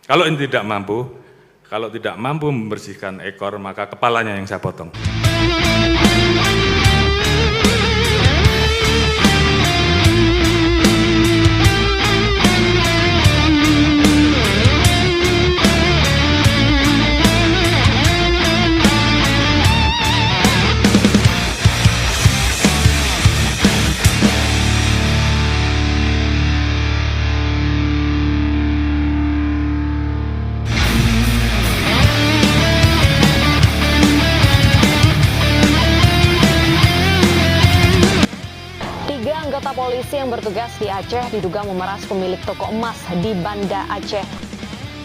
Kalau ini kalau tidak mampu membersihkan ekor, maka kepalanya yang saya potong. Anggota polisi yang bertugas di Aceh diduga memeras pemilik toko emas di Banda Aceh.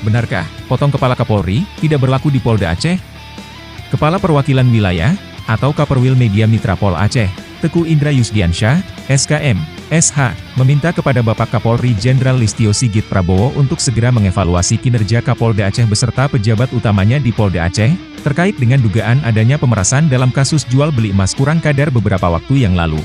Benarkah potong kepala Kapolri tidak berlaku di Polda Aceh? Kepala Perwakilan Wilayah atau Kaperwil Media Mitra Pol Aceh, Teguh Indra Yusdiansyah, SKM, SH, meminta kepada Bapak Kapolri Jenderal Listio Sigit Prabowo untuk segera mengevaluasi kinerja Kapolda Aceh beserta pejabat utamanya di Polda Aceh, terkait dengan dugaan adanya pemerasan dalam kasus jual beli emas kurang kadar beberapa waktu yang lalu.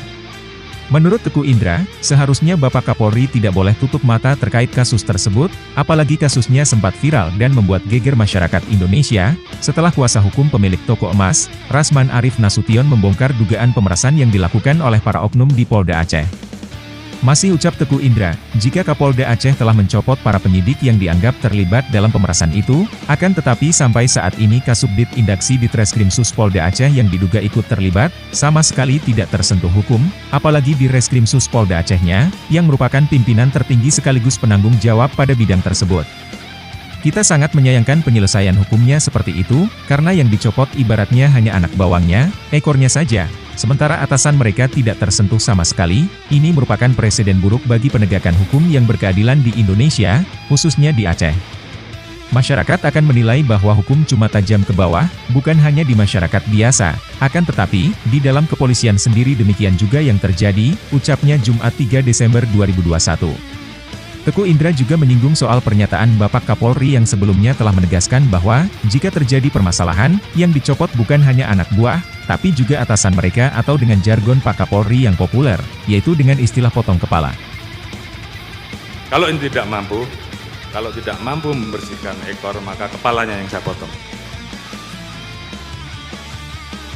Menurut Teguh Indra, seharusnya Bapak Kapolri tidak boleh tutup mata terkait kasus tersebut, apalagi kasusnya sempat viral dan membuat geger masyarakat Indonesia, setelah kuasa hukum pemilik toko emas, Rasman Arif Nasution membongkar dugaan pemerasan yang dilakukan oleh para oknum di Polda Aceh. Masih ucap Teguh Indra, jika Kapolda Aceh telah mencopot para penyidik yang dianggap terlibat dalam pemerasan itu, akan tetapi sampai saat ini Kasubdit Indaksi Ditreskrimsus Polda Aceh yang diduga ikut terlibat, sama sekali tidak tersentuh hukum, apalagi di Reskrimsus Polda Acehnya, yang merupakan pimpinan tertinggi sekaligus penanggung jawab pada bidang tersebut. Kita sangat menyayangkan penyelesaian hukumnya seperti itu, karena yang dicopot ibaratnya hanya anak bawangnya, ekornya saja. Sementara atasan mereka tidak tersentuh sama sekali, ini merupakan presiden buruk bagi penegakan hukum yang berkeadilan di Indonesia, khususnya di Aceh. Masyarakat akan menilai bahwa hukum cuma tajam ke bawah, bukan hanya di masyarakat biasa, akan tetapi, di dalam kepolisian sendiri demikian juga yang terjadi, ucapnya Jumat 3 Desember 2021. Teguh Indra juga menyinggung soal pernyataan Bapak Kapolri yang sebelumnya telah menegaskan bahwa, jika terjadi permasalahan, yang dicopot bukan hanya anak buah, tapi juga atasan mereka atau dengan jargon Pak Kapolri yang populer, yaitu dengan istilah potong kepala. Kalau ini tidak mampu membersihkan ekor, maka kepalanya yang saya potong.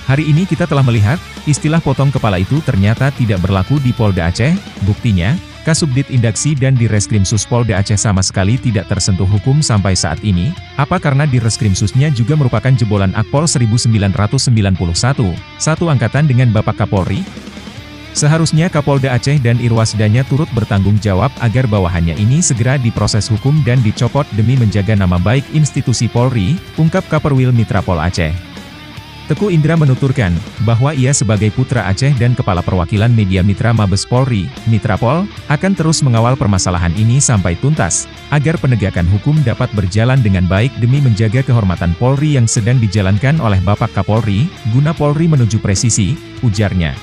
Hari ini kita telah melihat, istilah potong kepala itu ternyata tidak berlaku di Polda Aceh, buktinya, Kasubdit Indaksi dan di Reskrimsus Polda Aceh sama sekali tidak tersentuh hukum sampai saat ini, apa karena di Reskrimsusnya juga merupakan jebolan Akpol 1991, satu angkatan dengan Bapak Kapolri? Seharusnya Kapolda Aceh dan Irwasdanya turut bertanggung jawab agar bawahannya ini segera diproses hukum dan dicopot demi menjaga nama baik institusi Polri, ungkap Kaperwil Mitra Pol Aceh. Teguh Indra menuturkan, bahwa ia sebagai putra Aceh dan Kepala Perwakilan Media Mitra Mabes Polri, Mitra Pol, akan terus mengawal permasalahan ini sampai tuntas, agar penegakan hukum dapat berjalan dengan baik demi menjaga kehormatan Polri yang sedang dijalankan oleh Bapak Kapolri, guna Polri menuju presisi, ujarnya.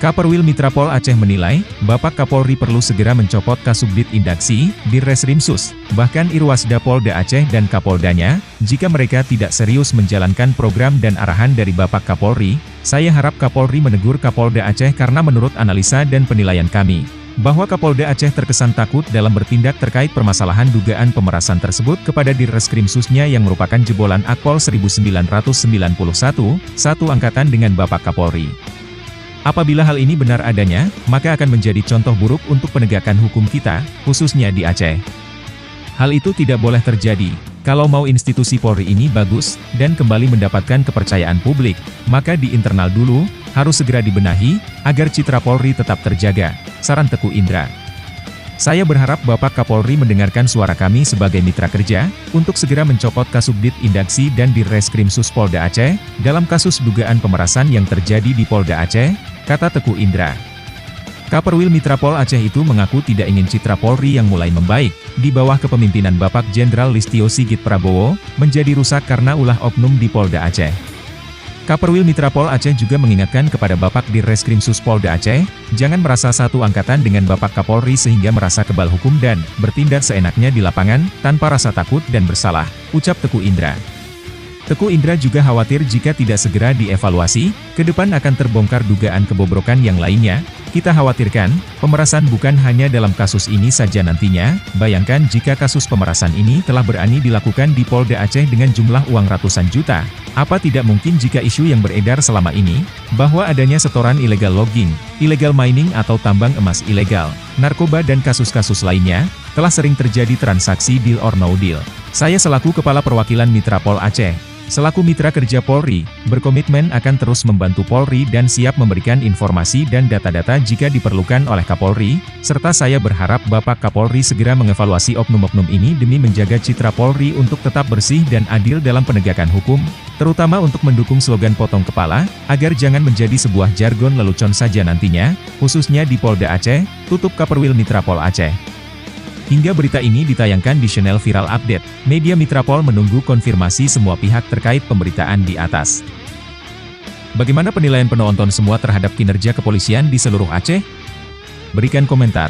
Kaperwil Mitra Pol Aceh menilai, Bapak Kapolri perlu segera mencopot Kasubdit Indaksi, di Reskrimsus, bahkan Irwasda Polda Aceh dan Kapoldanya, jika mereka tidak serius menjalankan program dan arahan dari Bapak Kapolri. Saya harap Kapolri menegur Kapolda Aceh karena menurut analisa dan penilaian kami, bahwa Kapolda Aceh terkesan takut dalam bertindak terkait permasalahan dugaan pemerasan tersebut kepada Dirreskrimsusnya yang merupakan jebolan Akpol 1991, satu angkatan dengan Bapak Kapolri. Apabila hal ini benar adanya, maka akan menjadi contoh buruk untuk penegakan hukum kita, khususnya di Aceh. Hal itu tidak boleh terjadi. Kalau mau institusi Polri ini bagus, dan kembali mendapatkan kepercayaan publik, maka di internal dulu, harus segera dibenahi, agar citra Polri tetap terjaga, saran Teguh Indra. Saya berharap Bapak Kapolri mendengarkan suara kami sebagai mitra kerja, untuk segera mencopot Kasubdit Indaksi dan Dirreskrimsus Polda Aceh, dalam kasus dugaan pemerasan yang terjadi di Polda Aceh, kata Teguh Indra. Kaperwil Mitra Pol Aceh itu mengaku tidak ingin citra Polri yang mulai membaik, di bawah kepemimpinan Bapak Jenderal Listio Sigit Prabowo, menjadi rusak karena ulah oknum di Polda Aceh. Kaperwil Mitra Pol Aceh juga mengingatkan kepada Bapak Dirreskrimsus Polda Aceh, jangan merasa satu angkatan dengan Bapak Kapolri sehingga merasa kebal hukum dan bertindak seenaknya di lapangan, tanpa rasa takut dan bersalah, ucap Teguh Indra. Teguh Indra juga khawatir jika tidak segera dievaluasi, ke depan akan terbongkar dugaan kebobrokan yang lainnya. Kita khawatirkan, pemerasan bukan hanya dalam kasus ini saja nantinya, bayangkan jika kasus pemerasan ini telah berani dilakukan di Polda Aceh dengan jumlah uang ratusan juta. Apa tidak mungkin jika isu yang beredar selama ini, bahwa adanya setoran ilegal logging, illegal mining atau tambang emas ilegal, narkoba dan kasus-kasus lainnya, telah sering terjadi transaksi deal or no deal. Saya selaku Kepala Perwakilan Mitra Pol Aceh, selaku mitra kerja Polri, berkomitmen akan terus membantu Polri dan siap memberikan informasi dan data-data jika diperlukan oleh Kapolri, serta saya berharap Bapak Kapolri segera mengevaluasi oknum-oknum ini demi menjaga citra Polri untuk tetap bersih dan adil dalam penegakan hukum, terutama untuk mendukung slogan potong kepala, agar jangan menjadi sebuah jargon lelucon saja nantinya, khususnya di Polda Aceh, tutup Kaperwil Mitra Pol Aceh. Hingga berita ini ditayangkan di channel Viral Update, media Mitra Pol menunggu konfirmasi semua pihak terkait pemberitaan di atas. Bagaimana penilaian penonton semua terhadap kinerja kepolisian di seluruh Aceh? Berikan komentar.